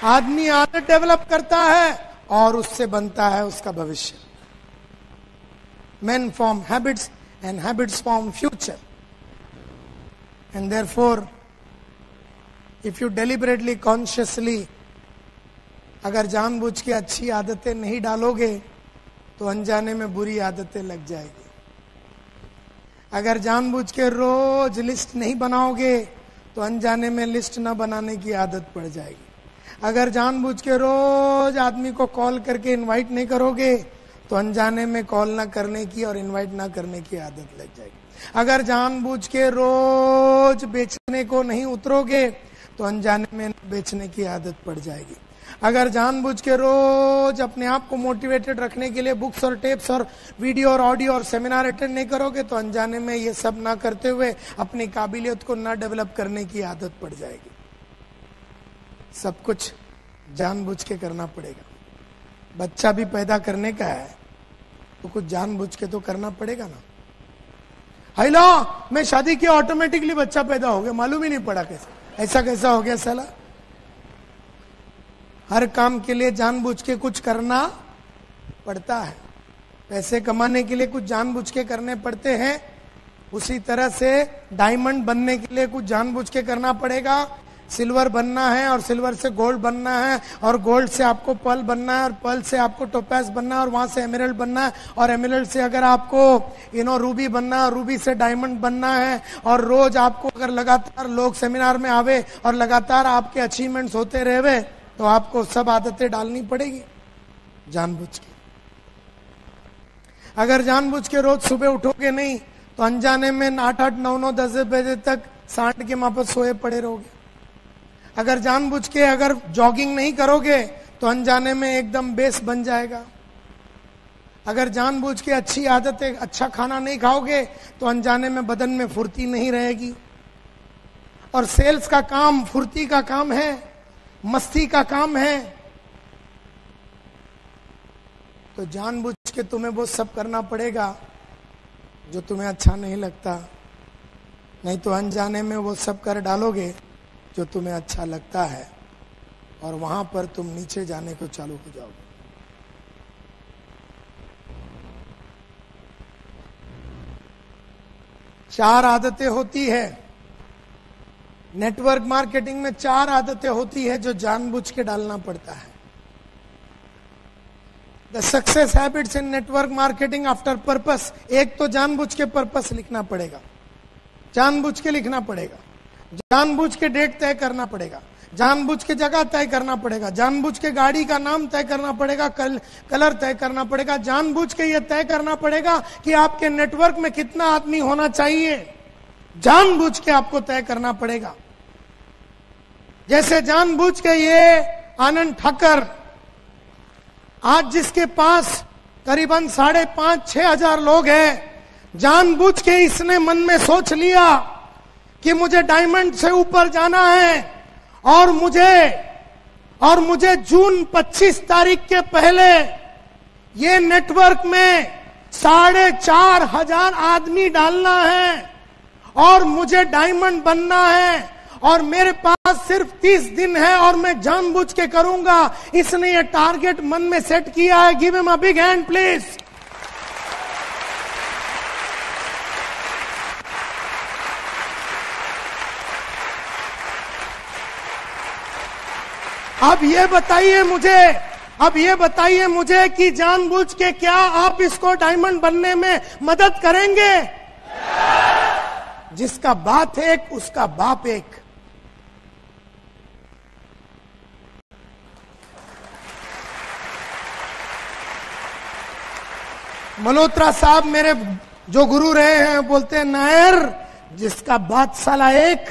आदमी आदत डेवलप करता है और उससे बनता है उसका भविष्य। Men form habits and habits form future. And therefore, if you deliberately, consciously, अगर जानबूझ के अच्छी आदतें नहीं डालोगे तो अनजाने में बुरी आदतें लग जाएगी। अगर जानबूझ के रोज लिस्ट नहीं बनाओगे तो अनजाने में लिस्ट न बनाने की आदत पड़ जाएगी। अगर जानबूझ के रोज आदमी को कॉल करके इनवाइट नहीं करोगे तो अनजाने में कॉल ना करने की और इनवाइट ना करने की आदत लग जाएगी। अगर जानबूझ के रोज बेचने को नहीं उतरोगे तो अनजाने में बेचने की आदत पड़ जाएगी। अगर जानबूझ के रोज अपने आप को मोटिवेटेड रखने के लिए बुक्स और टेप्स और वीडियो और ऑडियो और सेमिनार अटेंड नहीं करोगे तो अनजाने में ये सब ना करते हुए अपनी काबिलियत को ना डेवलप करने की आदत पड़ जाएगी। सब कुछ जानबूझ के करना पड़ेगा। बच्चा भी पैदा करने का है तो कुछ जानबूझ के तो करना पड़ेगा ना। हेलो, मैं शादी किया ऑटोमेटिकली बच्चा पैदा हो गया, मालूम ही नहीं पड़ा कैसे, ऐसा कैसा हो गया साला। हर काम के लिए जानबूझ के कुछ करना पड़ता है। पैसे कमाने के लिए कुछ जानबूझ के करने पड़ते हैं। उसी तरह से डायमंड बनने के लिए कुछ जानबूझ के करना पड़ेगा। सिल्वर बनना है और सिल्वर से गोल्ड बनना है और गोल्ड से आपको पर्ल बनना है और पर्ल से आपको टोपैज बनना है और वहां से एमराल्ड बनना है और एमराल्ड से अगर आपको रूबी बनना है और रूबी से डायमंड बनना है। और रोज आपको अगर लगातार लोग सेमिनार में आवे और लगातार आपके अचीवमेंट्स होते रहे तो आपको सब आदतें डालनी पड़ेगी जानबूझ के। अगर जानबूझ के रोज सुबह उठोगे नहीं तो अनजाने में 8-8, 9-9, 10 बजे तक सांड के मापस सोए पड़े रहोगे। अगर जानबूझ के अगर जॉगिंग नहीं करोगे तो अनजाने में एकदम बेस बन जाएगा। अगर जानबूझ के अच्छी आदतें, अच्छा खाना नहीं खाओगे तो अनजाने में बदन में फुर्ती नहीं रहेगी। और सेल्स का काम फुर्ती का काम है, मस्ती का काम है। तो जानबूझ के तुम्हें वो सब करना पड़ेगा जो तुम्हें अच्छा नहीं लगता, नहीं तो अनजाने में वो सब कर डालोगे जो तुम्हें अच्छा लगता है और वहां पर तुम नीचे जाने को चालू हो जाओगे। चार आदतें होती है नेटवर्क मार्केटिंग में, 4 आदतें होती है जो जानबूझ के डालना पड़ता है। The success habits in network marketing after purpose. एक तो जानबूझ के पर्पस लिखना पड़ेगा, जानबूझ के लिखना पड़ेगा, जानबूझ के डेट तय करना पड़ेगा, जानबूझ के जगह तय करना पड़ेगा, जानबूझ के गाड़ी का नाम तय करना पड़ेगा, कलर तय करना पड़ेगा, जानबूझ के ये तय करना पड़ेगा कि आपके नेटवर्क में कितना आदमी होना चाहिए, जानबूझ के आपको तय करना पड़ेगा। जैसे जानबूझ के ये आनंद ठाकर आज जिसके पास करीबन 5,500-6 हजार लोग हैं, जानबूझ के इसने मन में सोच लिया कि मुझे डायमंड से ऊपर जाना है और मुझे जून 25 तारीख के पहले ये नेटवर्क में 4,500 आदमी डालना है और मुझे डायमंड बनना है और मेरे पास सिर्फ 30 दिन है और मैं जानबूझ के करूंगा। इसने ये टारगेट मन में सेट किया है। Give him a big hand please. अब ये बताइए मुझे कि जानबूझ के क्या आप इसको डायमंड बनने में मदद करेंगे? जिसका बात एक उसका बाप एक। मल्होत्रा साहब मेरे जो गुरु रहे हैं बोलते हैं, नायर जिसका बात साला एक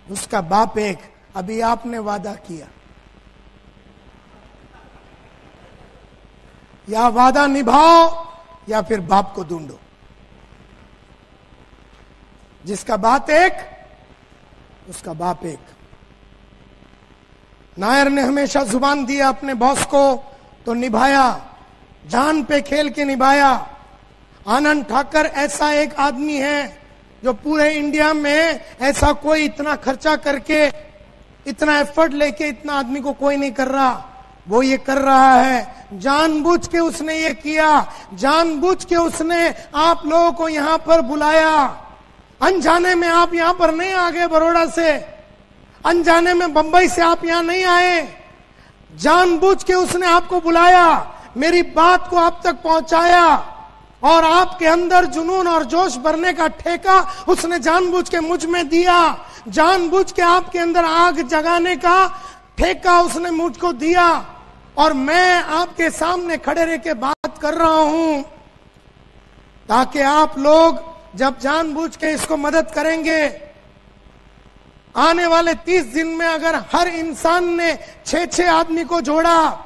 उसका बाप एक। अभी आपने वादा किया, या वादा निभाओ या फिर बाप को ढूंढो। जिसका बात एक उसका बाप एक। नायर ने हमेशा जुबान दिया अपने बॉस को तो निभाया, जान पे खेल के निभाया। आनंद ठाकर ऐसा एक आदमी है जो पूरे इंडिया में ऐसा कोई इतना खर्चा करके इतना एफर्ट लेके इतना आदमी को कोई नहीं कर रहा, वो ये कर रहा है। जानबूझ के उसने ये किया, जानबूझ के उसने आप लोगों को यहां पर बुलाया। अनजाने में आप यहां पर नहीं आ गए बड़ौदा से, अनजाने में बंबई से आप यहां नहीं आए, जानबूझ के उसने आपको बुलाया, मेरी बात को आप तक पहुंचाया और आपके अंदर जुनून और जोश भरने का ठेका उसने जानबूझ के मुझ में दिया। जानबूझ के आपके अंदर आग जगाने का ठेका उसने मुझको दिया और मैं आपके सामने खड़े रह के बात कर रहा हूं ताकि आप लोग जब जानबूझ के इसको मदद करेंगे, आने वाले 30 दिन में अगर हर इंसान ने 6-6 आदमी को जोड़ा,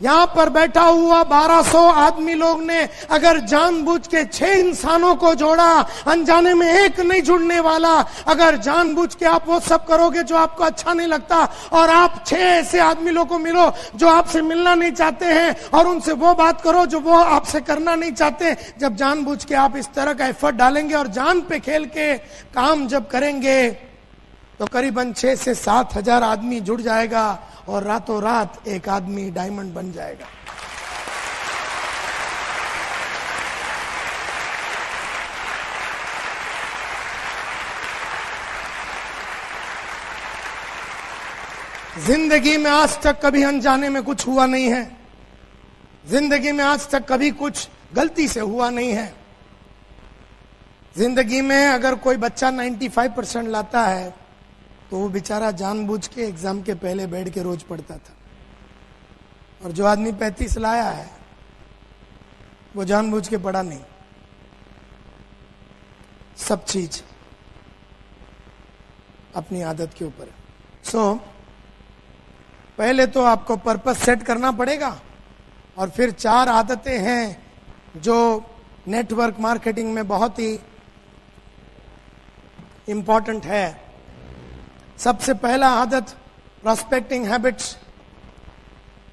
यहां पर बैठा हुआ 1200 आदमी लोग ने अगर जानबूझ के 6 इंसानों को जोड़ा, अनजाने में एक नहीं जुड़ने वाला, अगर जानबूझ के आप वो सब करोगे जो आपको अच्छा नहीं लगता और आप 6 ऐसे आदमी लोग को मिलो जो आपसे मिलना नहीं चाहते हैं और उनसे वो बात करो जो वो आपसे करना नहीं चाहते। जब जानबूझ के आप इस तरह का एफर्ट डालेंगे और जान पे खेल के काम जब करेंगे तो करीबन 6 से 7 हजार आदमी जुड़ जाएगा और रातों रात एक आदमी डायमंड बन जाएगा। जिंदगी में आज तक कभी अनजाने में कुछ हुआ नहीं है, जिंदगी में आज तक कभी कुछ गलती से हुआ नहीं है। जिंदगी में अगर कोई बच्चा 95% लाता है तो वो बेचारा जानबूझ के एग्जाम के पहले बैठ के रोज पढ़ता था, और जो आदमी 35 लाया है वो जानबूझ के पढ़ा नहीं। सब चीज अपनी आदत के ऊपर है। पहले तो आपको पर्पस सेट करना पड़ेगा और फिर 4 आदतें हैं जो नेटवर्क मार्केटिंग में बहुत ही इंपॉर्टेंट है। सबसे पहला आदत प्रोस्पेक्टिंग हैबिट्स,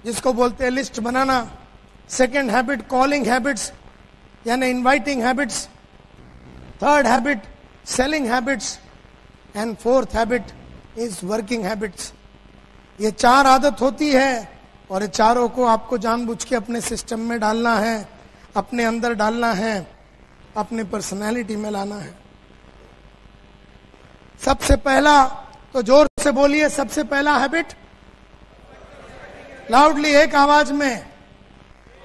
जिसको बोलते हैं लिस्ट बनाना। सेकंड हैबिट कॉलिंग हैबिट्स यानी inviting habits. Third habit selling habits and fourth habit is working habits. ये 4 आदत होती है और ये चारों को आपको जानबूझ के अपने सिस्टम में डालना है, अपने अंदर डालना है, अपने पर्सनैलिटी में लाना है। सबसे पहला, तो जोर से बोलिए, सबसे पहला हैबिट, लाउडली एक आवाज में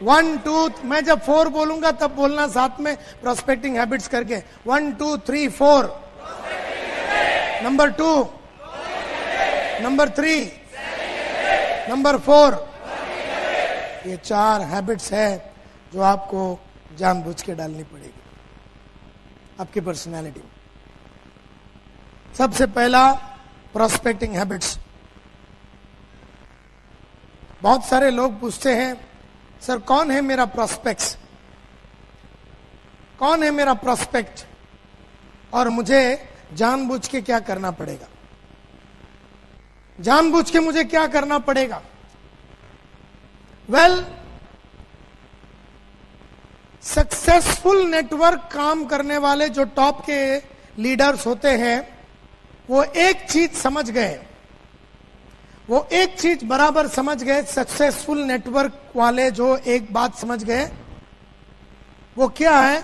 1 2, मैं जब 4 बोलूंगा तब बोलना साथ में प्रोस्पेक्टिंग हैबिट्स करके। 1 2 3 4। Number 2, number 3, number 4। ये 4 हैबिट्स है जो आपको जानबूझ के डालनी पड़ेगी आपकी पर्सनैलिटी में। सबसे पहला प्रोस्पेक्टिंग हैबिट्स। बहुत सारे लोग पूछते हैं, सर कौन है मेरा प्रोस्पेक्ट्स, कौन है मेरा प्रोस्पेक्ट और मुझे जानबूझ के क्या करना पड़ेगा, जानबूझ के मुझे क्या करना पड़ेगा। वेल, सक्सेसफुल नेटवर्क काम करने वाले जो टॉप के लीडर्स होते हैं वो एक चीज समझ गए, वो एक चीज बराबर समझ गए। सक्सेसफुल नेटवर्क वाले जो एक बात समझ गए वो क्या है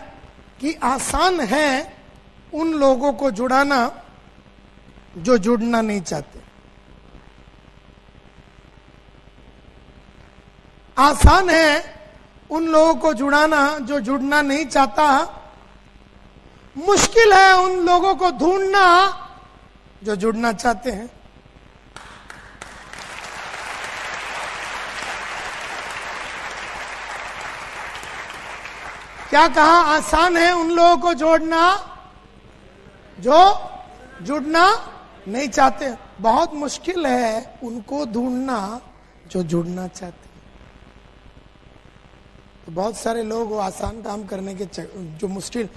कि आसान है उन लोगों को जुड़ाना जो जुड़ना नहीं चाहते। आसान है उन लोगों को जुड़ाना जो जुड़ना नहीं चाहता, मुश्किल है उन लोगों को ढूंढना जो जुड़ना चाहते हैं। क्या कहा? आसान है उन लोगों को जोड़ना जो जुड़ना नहीं चाहते, बहुत मुश्किल है उनको ढूंढना जो जुड़ना चाहते। तो बहुत सारे लोग वो आसान काम करने के जो मुश्किल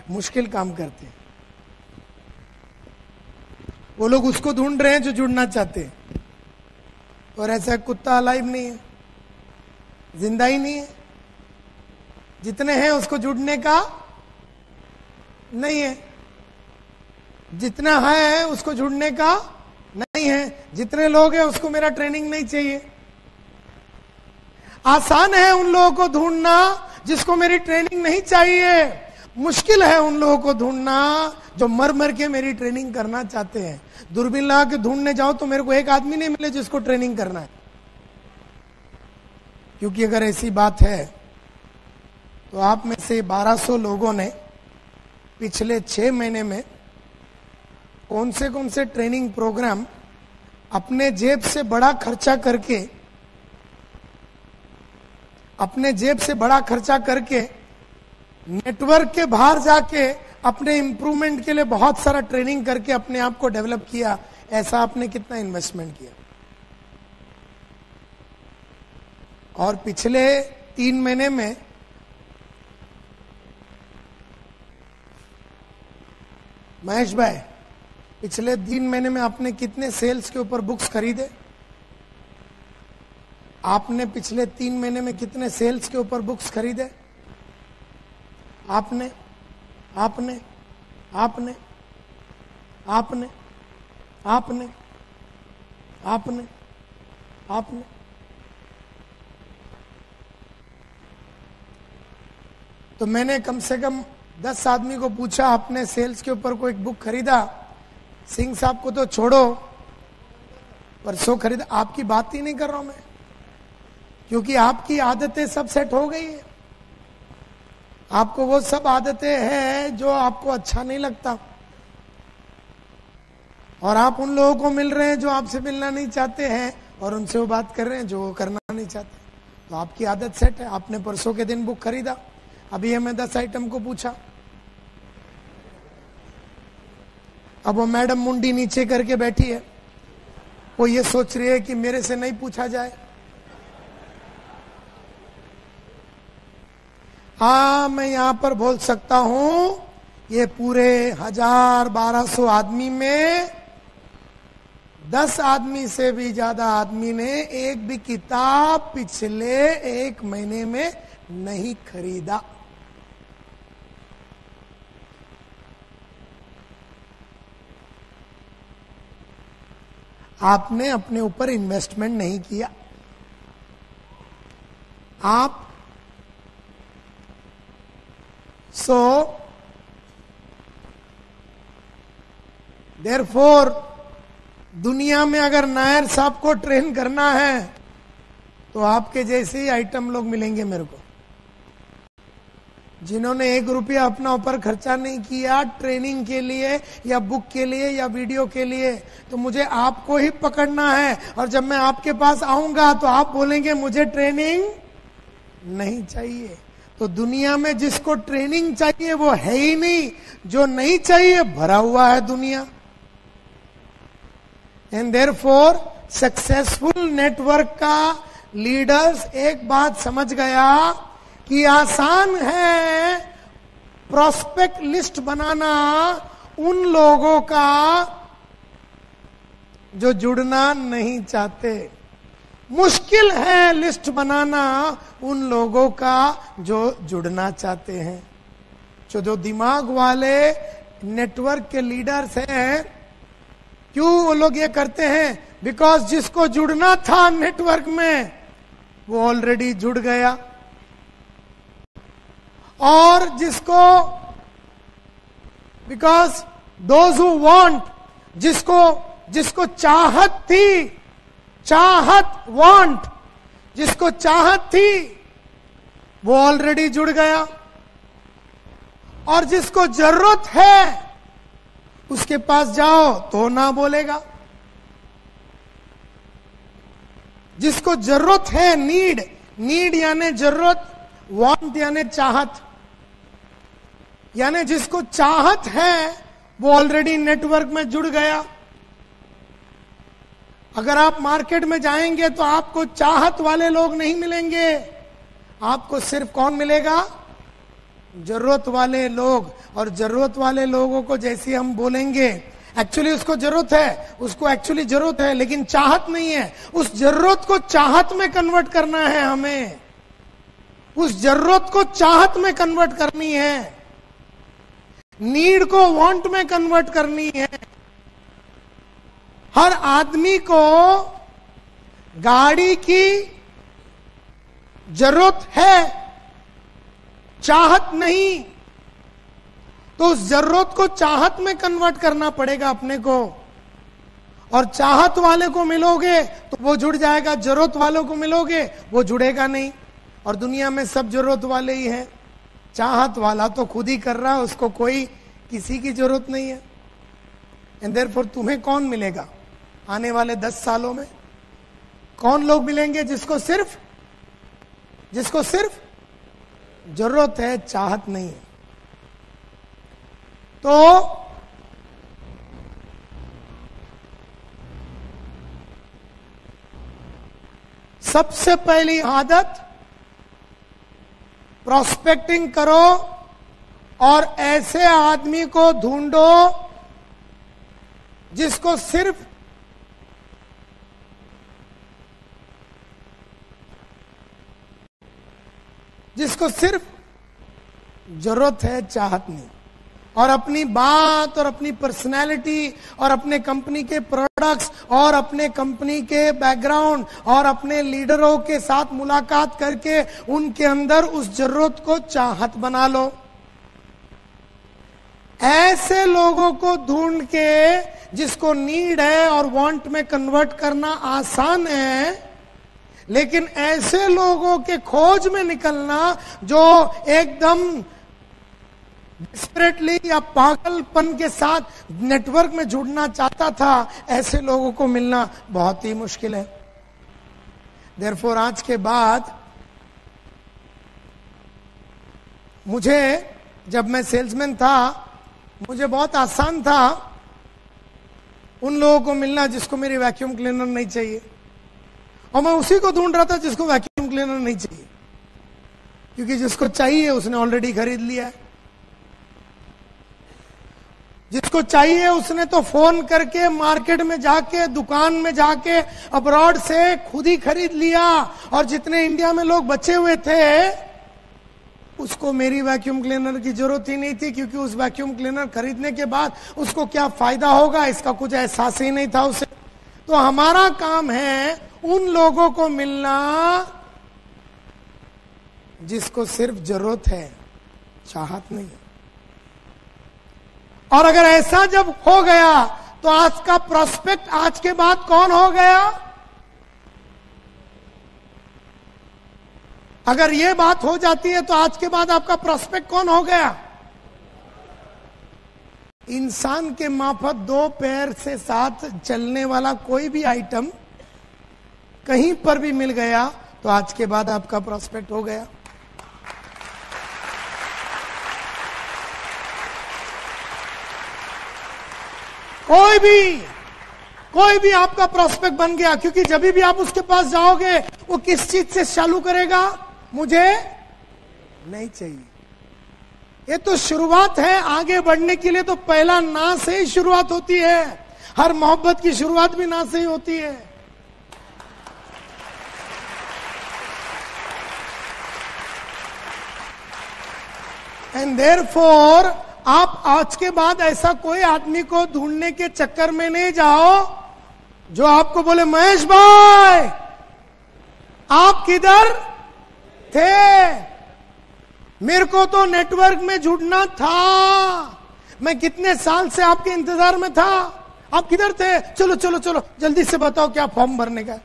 मुश्किल काम करते हैं, वो लोग उसको ढूंढ रहे हैं जो जुड़ना चाहते हैं। और ऐसा कुत्ता अलाइव नहीं है, जिंदा ही नहीं है, जितने हैं उसको जुड़ने का नहीं है, जितना है उसको जुड़ने का नहीं है। जितने लोग हैं उसको मेरा ट्रेनिंग नहीं चाहिए। आसान है उन लोगों को ढूंढना जिसको मेरी ट्रेनिंग नहीं चाहिए। मुश्किल है उन लोगों को ढूंढना जो मर मर के मेरी ट्रेनिंग करना चाहते हैं। दूरबीन लगा के ढूंढने जाओ तो मेरे को एक आदमी नहीं मिले जिसको ट्रेनिंग करना है। क्योंकि अगर ऐसी बात है तो आप में से 1200 लोगों ने पिछले 6 महीने में कौन से ट्रेनिंग प्रोग्राम अपने जेब से बड़ा खर्चा करके नेटवर्क के बाहर जाके अपने इंप्रूवमेंट के लिए बहुत सारा ट्रेनिंग करके अपने आप को डेवलप किया। ऐसा आपने कितना इन्वेस्टमेंट किया? और पिछले 3 महीने में महेश भाई, पिछले 3 महीने में आपने कितने सेल्स के ऊपर बुक्स खरीदे? आपने पिछले 3 महीने में कितने सेल्स के ऊपर बुक्स खरीदे? आपने आपने आपने आपने आपने आपने आपने तो मैंने कम से कम 10 आदमी को पूछा, आपने सेल्स के ऊपर कोई बुक खरीदा? सिंह साहब को तो छोड़ो, परसों खरीदा। आपकी बात ही नहीं कर रहा हूं मैं, क्योंकि आपकी आदतें सब सेट हो गई है। आपको वो सब आदतें हैं जो आपको अच्छा नहीं लगता, और आप उन लोगों को मिल रहे हैं जो आपसे मिलना नहीं चाहते हैं, और उनसे वो बात कर रहे हैं जो वो करना नहीं चाहते। तो आपकी आदत सेट है। आपने परसों के दिन बुक खरीदा, अभी हमें 10 आइटम को पूछा। अब वो मैडम मुंडी नीचे करके बैठी है, वो ये सोच रही है कि मेरे से नहीं पूछा जाए। हाँ, मैं यहां पर बोल सकता हूं, ये पूरे 1000-1200 आदमी में 10 आदमी से भी ज्यादा आदमी ने एक भी किताब पिछले 1 महीने में नहीं खरीदा। आपने अपने ऊपर इन्वेस्टमेंट नहीं किया। आप देयरफॉर दुनिया में अगर नायर साहब को ट्रेन करना है तो आपके जैसे ही आइटम लोग मिलेंगे मेरे को, जिन्होंने 1 रुपया अपना ऊपर खर्चा नहीं किया ट्रेनिंग के लिए या बुक के लिए या वीडियो के लिए। तो मुझे आपको ही पकड़ना है, और जब मैं आपके पास आऊंगा तो आप बोलेंगे मुझे ट्रेनिंग नहीं चाहिए। तो दुनिया में जिसको ट्रेनिंग चाहिए वो है ही नहीं, जो नहीं चाहिए भरा हुआ है दुनिया। एंड देयरफॉर सक्सेसफुल नेटवर्क का लीडर्स एक बात समझ गया कि आसान है प्रोस्पेक्ट लिस्ट बनाना उन लोगों का जो जुड़ना नहीं चाहते, मुश्किल है लिस्ट बनाना उन लोगों का जो जुड़ना चाहते हैं। जो दिमाग वाले नेटवर्क के लीडर्स हैं, क्यों वो लोग ये करते हैं? बिकॉज जिसको जुड़ना था नेटवर्क में वो ऑलरेडी जुड़ गया, और जिसको बिकॉज दोज हु वांट, जिसको चाहत थी, वांट, जिसको चाहत थी वो ऑलरेडी जुड़ गया, और जिसको जरूरत है उसके पास जाओ तो ना बोलेगा। जिसको जरूरत है, नीड यानी जरूरत, वांट यानी चाहत, यानी जिसको चाहत है वो ऑलरेडी नेटवर्क में जुड़ गया। अगर आप मार्केट में जाएंगे तो आपको चाहत वाले लोग नहीं मिलेंगे, आपको सिर्फ कौन मिलेगा? जरूरत वाले लोग। और जरूरत वाले लोगों को जैसे हम बोलेंगे, एक्चुअली उसको जरूरत है, उसको एक्चुअली जरूरत है लेकिन चाहत नहीं है, उस जरूरत को चाहत में कन्वर्ट करना है हमें, उस जरूरत को चाहत में कन्वर्ट करनी है, नीड को वांट में कन्वर्ट करनी है। हर आदमी को गाड़ी की जरूरत है, चाहत नहीं। तो उस जरूरत को चाहत में कन्वर्ट करना पड़ेगा अपने को। और चाहत वाले को मिलोगे तो वो जुड़ जाएगा, जरूरत वालों को मिलोगे वो जुड़ेगा नहीं। और दुनिया में सब जरूरत वाले ही हैं। चाहत वाला तो खुद ही कर रहा है, उसको कोई किसी की जरूरत नहीं है। एंड देयरफॉर तुम्हें कौन मिलेगा आने वाले 10 सालों में? कौन लोग मिलेंगे जिसको सिर्फ जरूरत है, चाहत नहीं है? तो सबसे पहली आदत, प्रोस्पेक्टिंग करो और ऐसे आदमी को ढूंढो जिसको सिर्फ जरूरत है, चाहत नहीं। और अपनी बात और अपनी पर्सनैलिटी और अपने कंपनी के प्रोडक्ट्स और अपने कंपनी के बैकग्राउंड और अपने लीडरों के साथ मुलाकात करके उनके अंदर उस जरूरत को चाहत बना लो। ऐसे लोगों को ढूंढ के जिसको नीड है और वांट में कन्वर्ट करना आसान है, लेकिन ऐसे लोगों के खोज में निकलना जो एकदम डिस्परेटली या पागलपन के साथ नेटवर्क में जुड़ना चाहता था, ऐसे लोगों को मिलना बहुत ही मुश्किल है। देयरफॉर आज के बाद मुझे, जब मैं सेल्समैन था, मुझे बहुत आसान था उन लोगों को मिलना जिसको मेरी वैक्यूम क्लीनर नहीं चाहिए। और मैं उसी को ढूंढ रहा था जिसको वैक्यूम क्लीनर नहीं चाहिए, क्योंकि जिसको चाहिए उसने ऑलरेडी खरीद लिया है। जिसको चाहिए उसने तो फोन करके मार्केट में जाके, दुकान में जाके, अब्रॉड से खुद ही खरीद लिया। और जितने इंडिया में लोग बचे हुए थे उसको मेरी वैक्यूम क्लीनर की जरूरत ही नहीं थी, क्योंकि उस वैक्यूम क्लीनर खरीदने के बाद उसको क्या फायदा होगा इसका कुछ एहसास ही नहीं था उसे। तो हमारा काम है उन लोगों को मिलना जिसको सिर्फ जरूरत है, चाहत नहीं। और अगर ऐसा जब हो गया तो आज का प्रोस्पेक्ट आज के बाद कौन हो गया? अगर ये बात हो जाती है तो आज के बाद आपका प्रोस्पेक्ट कौन हो गया? इंसान के माफक 2 पैर से साथ चलने वाला कोई भी आइटम कहीं पर भी मिल गया तो आज के बाद आपका प्रोस्पेक्ट हो गया। कोई भी आपका प्रोस्पेक्ट बन गया, क्योंकि जब भी आप उसके पास जाओगे वो किस चीज से चालू करेगा? मुझे नहीं चाहिए। ये तो शुरुआत है। आगे बढ़ने के लिए तो पहला ना से ही शुरुआत होती है। हर मोहब्बत की शुरुआत भी ना से ही होती है। एंड देयरफॉर आप आज के बाद ऐसा कोई आदमी को ढूंढने के चक्कर में नहीं जाओ जो आपको बोले, महेश भाई आप किधर थे? मेरे को तो नेटवर्क में जुड़ना था, मैं कितने साल से आपके इंतजार में था, आप किधर थे? चलो चलो चलो जल्दी से बताओ क्या फॉर्म भरने का।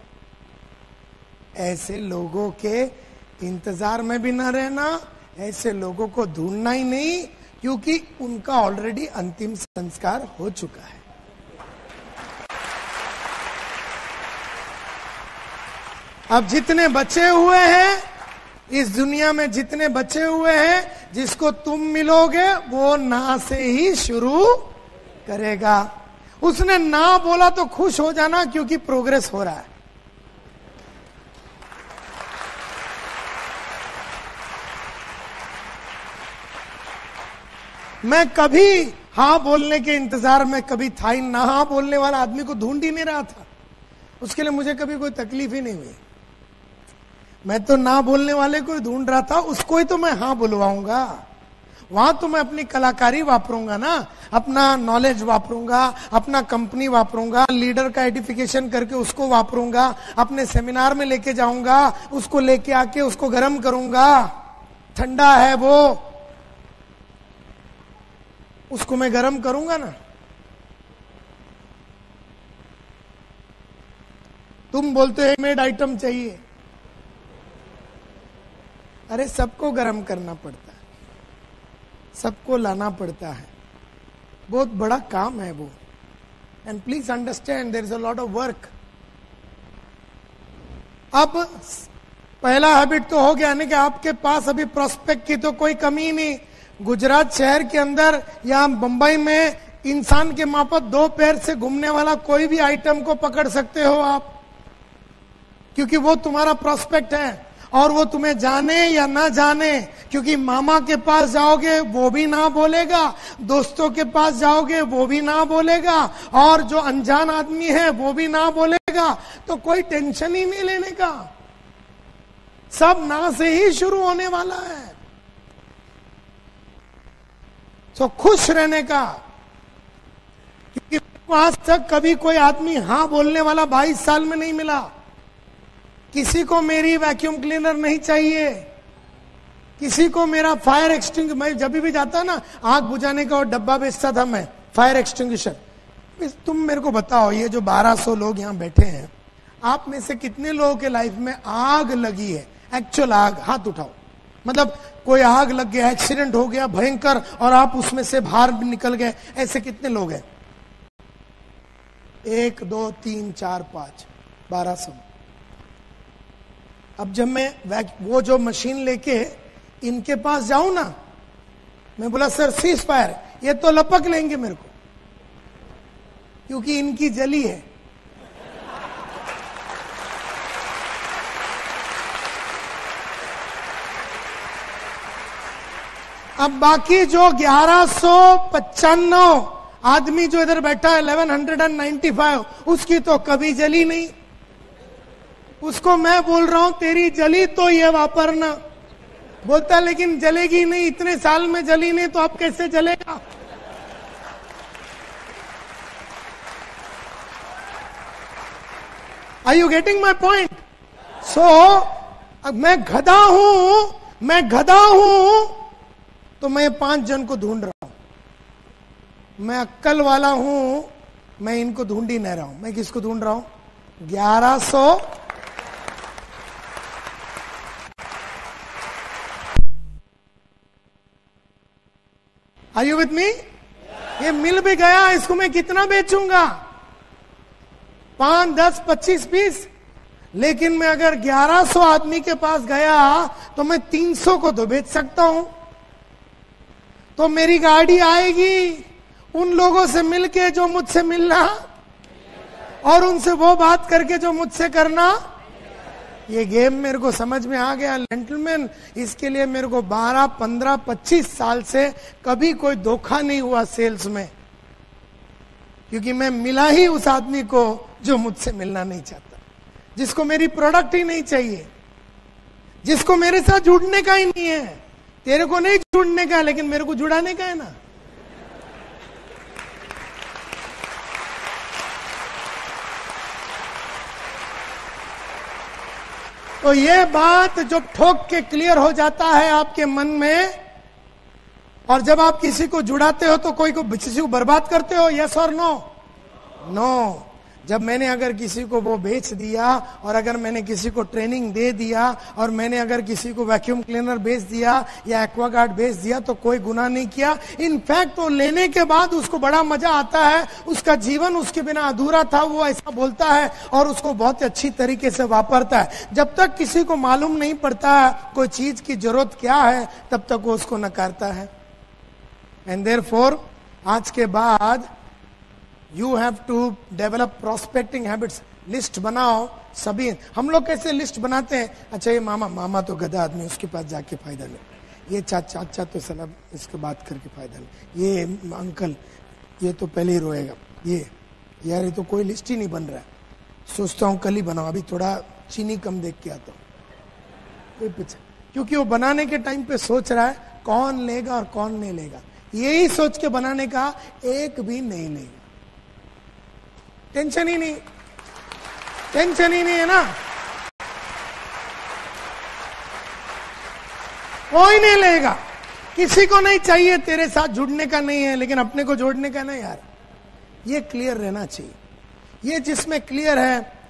ऐसे लोगों के इंतजार में भी ना रहना, ऐसे लोगों को ढूंढना ही नहीं, क्योंकि उनका ऑलरेडी अंतिम संस्कार हो चुका है। अब जितने बचे हुए हैं इस दुनिया में, जितने बचे हुए हैं, जिसको तुम मिलोगे वो ना से ही शुरू करेगा। उसने ना बोला तो खुश हो जाना, क्योंकि प्रोग्रेस हो रहा है। मैं कभी हाँ बोलने के इंतजार में कभी था ही ना, हाँ बोलने वाला आदमी को ढूंढ ही नहीं रहा था। उसके लिए मुझे कभी कोई तकलीफ ही नहीं हुई। मैं तो ना बोलने वाले को ढूंढ रहा था, उसको ही तो मैं हाँ बुलवाऊंगा। वहां तो मैं अपनी कलाकारी वापरूंगा ना, अपना नॉलेज वापरूंगा, अपना कंपनी वापरूंगा, लीडर का एडिफिकेशन करके उसको वापरूंगा, अपने सेमिनार में लेके जाऊंगा, उसको लेके आके उसको गर्म करूंगा, ठंडा है वो, उसको मैं गर्म करूंगा ना। तुम बोलते हो मेड आइटम चाहिए, अरे सबको गर्म करना पड़ता है, सबको लाना पड़ता है, बहुत बड़ा काम है वो। And please understand there is a lot of work. अब पहला हैबिट तो हो गया ना कि आपके पास अभी प्रोस्पेक्ट की तो कोई कमी नहीं। गुजरात शहर के अंदर या बंबई में इंसान के मापत 2 पैर से घूमने वाला कोई भी आइटम को पकड़ सकते हो आप, क्योंकि वो तुम्हारा प्रोस्पेक्ट है। और वो तुम्हें जाने या ना जाने, क्योंकि मामा के पास जाओगे वो भी ना बोलेगा, दोस्तों के पास जाओगे वो भी ना बोलेगा, और जो अनजान आदमी है वो भी ना बोलेगा, तो कोई टेंशन ही नहीं लेने का, सब ना से ही शुरू होने वाला है। तो खुश रहने का, क्योंकि आज तक कभी कोई आदमी हाँ बोलने वाला 22 साल में नहीं मिला। किसी को मेरी वैक्यूम क्लीनर नहीं चाहिए, किसी को मेरा फायर एक्सटिंग्विशर, मैं जब भी जाता ना आग बुझाने का और डब्बा बेचता था मैं, फायर एक्सटिंग्विशर। तुम मेरे को बताओ, ये जो 1200 लोग यहाँ बैठे हैं, आप में से कितने लोगों के लाइफ में आग लगी है, एक्चुअल आग? हाथ उठाओ। मतलब कोई आग लग गया, एक्सीडेंट हो गया भयंकर, और आप उसमें से बाहर निकल गए, ऐसे कितने लोग हैं? 1 2 3 4 5 1200। अब जब मैं वो जो मशीन लेके इनके पास जाऊं ना, मैं बोला सर सीज फायर, ये तो लपक लेंगे मेरे को, क्योंकि इनकी जली है। अब बाकी जो 1195 आदमी जो इधर बैठा है, 1195, उसकी तो कभी जली नहीं। उसको मैं बोल रहा हूं तेरी जली तो ये वापरना, बोलता लेकिन जलेगी नहीं, इतने साल में जली नहीं तो अब कैसे जलेगा? Are you getting my point? So मैं गधा हूं तो मैं 5 जन को ढूंढ रहा हूं। मैं अक्कल वाला हूं, मैं इनको ढूंढ ही नहीं रहा हूं। मैं किसको ढूंढ रहा हूं? 1100। Are you with me? ये मिल भी गया, इसको मैं कितना बेचूंगा? 5 10 25 20। लेकिन मैं अगर 1100 आदमी के पास गया तो मैं 300 को तो बेच सकता हूं। तो मेरी गाड़ी आएगी उन लोगों से मिलके जो मुझसे मिलना, और उनसे वो बात करके जो मुझसे करना। ये गेम मेरे को समझ में आ गया जेंटलमैन। इसके लिए मेरे को 12 15 25 साल से कभी कोई धोखा नहीं हुआ सेल्स में, क्योंकि मैं मिला ही उस आदमी को जो मुझसे मिलना नहीं चाहता, जिसको मेरी प्रोडक्ट ही नहीं चाहिए, जिसको मेरे साथ जुड़ने का ही नहीं है। तेरे को नहीं जुड़ने का, लेकिन मेरे को जुड़ाने का है ना। तो ये बात जब ठोक के क्लियर हो जाता है आपके मन में, और जब आप किसी को जुड़ाते हो तो कोई को किसी को बर्बाद करते हो, यस और नो? नो। जब मैंने अगर किसी को वो बेच दिया, और अगर मैंने किसी को ट्रेनिंग दे दिया, और मैंने अगर किसी को वैक्यूम क्लीनर बेच दिया या एक्वागार्ड बेच दिया, तो कोई गुनाह नहीं किया। इनफैक्ट वो लेने के बाद उसको बड़ा मजा आता है, उसका जीवन उसके बिना अधूरा था, वो ऐसा बोलता है, और उसको बहुत अच्छी तरीके से वापरता है। जब तक किसी को मालूम नहीं पड़ता कोई चीज की जरूरत क्या है, तब तक वो उसको नकारता है। एंड देयरफॉर आज के बाद You have to develop prospecting habits. List बनाओ सभी। हम लोग कैसे लिस्ट बनाते हैं? अच्छा ये मामा तो गधा आदमी, उसके पास जाके फायदा नहीं। ये चाचा तो सलाह इसके बात करके फायदा नहीं। ये अंकल ये तो पहले ही रोएगा। ये यार ये तो कोई लिस्ट ही नहीं बन रहा है। सोचता हूँ कल ही बनाओ, अभी थोड़ा चीनी कम देख के आता हूँ। कोई पीछे, क्योंकि वो बनाने के टाइम पे सोच रहा है कौन लेगा और कौन नहीं लेगा, यही सोच के बनाने का, एक भी नहीं लेगा। टेंशन ही नहीं, टेंशन ही नहीं है ना, कोई नहीं लेगा, किसी को नहीं चाहिए, तेरे साथ जुड़ने का नहीं है, लेकिन अपने को जोड़ने का नहीं यार, ये क्लियर रहना चाहिए। ये जिसमें क्लियर है,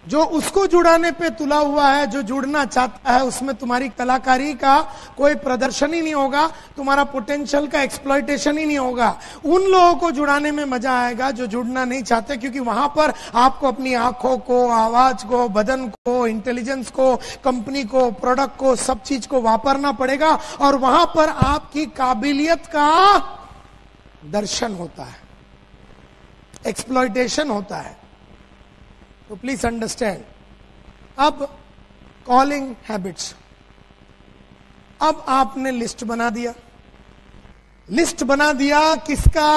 जो उसको जुड़ाने पे तुला हुआ है, जो जुड़ना चाहता है, उसमें तुम्हारी कलाकारी का कोई प्रदर्शन ही नहीं होगा, तुम्हारा पोटेंशियल का एक्सप्लॉयटेशन ही नहीं होगा। उन लोगों को जुड़ाने में मजा आएगा जो जुड़ना नहीं चाहते, क्योंकि वहां पर आपको अपनी आंखों को, आवाज को, बदन को, इंटेलिजेंस को, कंपनी को, प्रोडक्ट को, सब चीज को वापरना पड़ेगा, और वहां पर आपकी काबिलियत का दर्शन होता है, एक्सप्लॉयटेशन होता है। तो प्लीज अंडरस्टैंड। अब कॉलिंग हैबिट्स, अब आपने लिस्ट बना दिया, लिस्ट बना दिया किसका,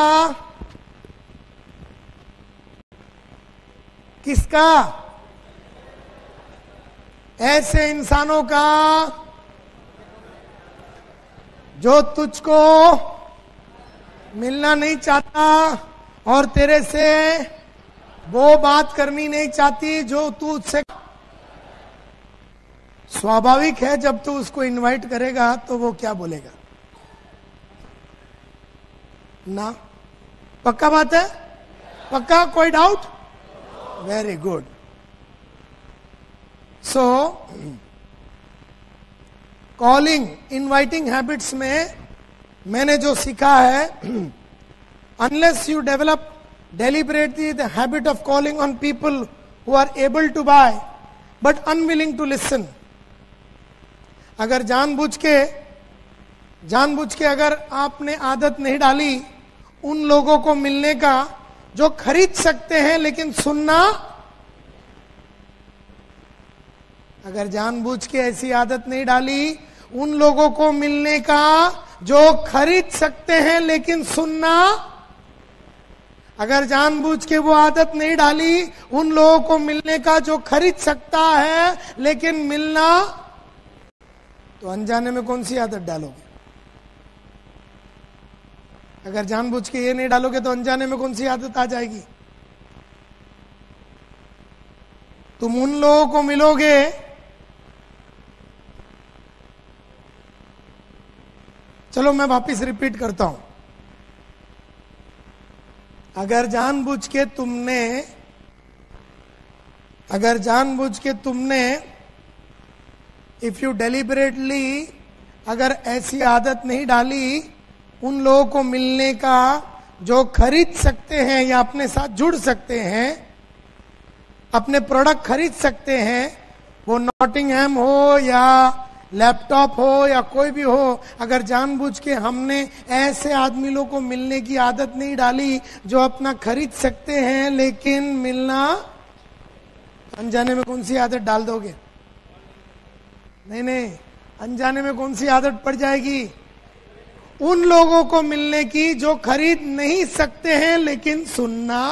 किसका, ऐसे इंसानों का जो तुझको मिलना नहीं चाहता और तेरे से वो बात करनी नहीं चाहती जो तू उससे। स्वाभाविक है जब तू उसको इनवाइट करेगा तो वो क्या बोलेगा ना, पक्का बात है, पक्का, कोई डाउट, वेरी गुड। सो कॉलिंग इनवाइटिंग हैबिट्स में मैंने जो सीखा है, unless you develop deliberately the habit of calling on people who are able to buy but unwilling to listen, अगर जानबूझ के अगर आपने आदत नहीं डाली उन लोगों को मिलने का जो खरीद सकते हैं लेकिन सुनना, अगर जानबूझ के ऐसी आदत नहीं डाली उन लोगों को मिलने का जो खरीद सकते हैं लेकिन सुनना, अगर जानबूझ के वो आदत नहीं डाली उन लोगों को मिलने का जो खरीद सकता है लेकिन मिलना, तो अनजाने में कौन सी आदत डालोगे? अगर जानबूझ के ये नहीं डालोगे तो अनजाने में कौन सी आदत आ जाएगी? तुम उन लोगों को मिलोगे चलो मैं वापिस रिपीट करता हूं, अगर जानबूझ के तुमने इफ यू डेलिबरेटली अगर ऐसी आदत नहीं डाली उन लोगों को मिलने का जो खरीद सकते हैं या अपने साथ जुड़ सकते हैं, अपने प्रोडक्ट खरीद सकते हैं, वो नॉटिंघम हो या लैपटॉप हो या कोई भी हो, अगर जानबूझ के हमने ऐसे आदमी लोगों को मिलने की आदत नहीं डाली जो अपना खरीद सकते हैं लेकिन मिलना, अनजाने में कौन सी आदत डाल दोगे? नहीं, अनजाने में कौन सी आदत पड़ जाएगी? उन लोगों को मिलने की जो खरीद नहीं सकते हैं लेकिन सुनना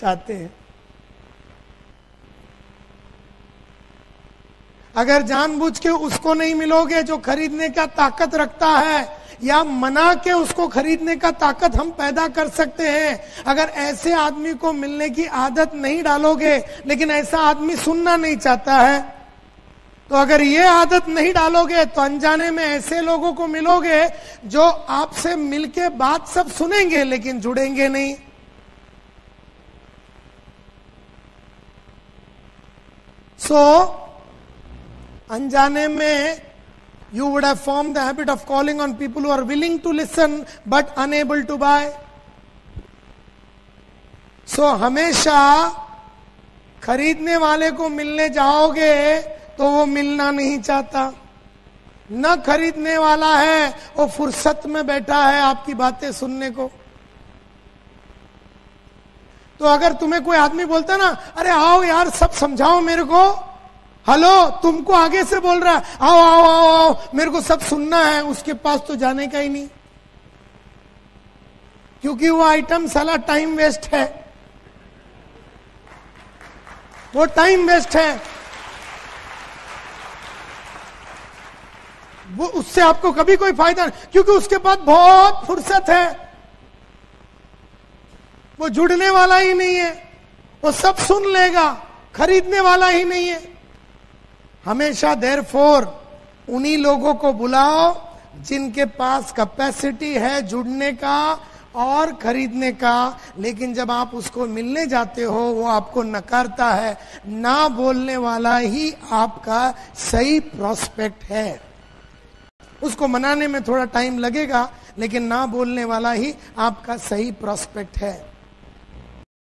चाहते हैं। अगर जानबूझ के उसको नहीं मिलोगे जो खरीदने का ताकत रखता है, या मना के उसको खरीदने का ताकत हम पैदा कर सकते हैं, अगर ऐसे आदमी को मिलने की आदत नहीं डालोगे लेकिन ऐसा आदमी सुनना नहीं चाहता है, तो अगर ये आदत नहीं डालोगे तो अनजाने में ऐसे लोगों को मिलोगे जो आपसे मिलके बात सब सुनेंगे लेकिन जुड़ेंगे नहीं। अनजाने में you would have formed the habit of calling on people who are willing to listen but unable to buy. हमेशा खरीदने वाले को मिलने जाओगे तो वो मिलना नहीं चाहता, न खरीदने वाला है वो फुर्सत में बैठा है आपकी बातें सुनने को। तो अगर तुम्हें कोई आदमी बोलता ना, अरे आओ यार सब समझाओ मेरे को, हेलो तुमको आगे से बोल रहा है, आओ आओ आओ आओ मेरे को सब सुनना है, उसके पास तो जाने का ही नहीं, क्योंकि वो आइटम साला टाइम वेस्ट है, वो टाइम वेस्ट है। वो उससे आपको कभी कोई फायदा नहीं, क्योंकि उसके पास बहुत फुर्सत है, वो जुड़ने वाला ही नहीं है, वो सब सुन लेगा, खरीदने वाला ही नहीं है। हमेशा देयरफॉर उन्हीं लोगों को बुलाओ जिनके पास कैपेसिटी है जुड़ने का और खरीदने का। लेकिन जब आप उसको मिलने जाते हो वो आपको नकारता है, ना बोलने वाला ही आपका सही प्रोस्पेक्ट है। उसको मनाने में थोड़ा टाइम लगेगा, लेकिन ना बोलने वाला ही आपका सही प्रोस्पेक्ट है।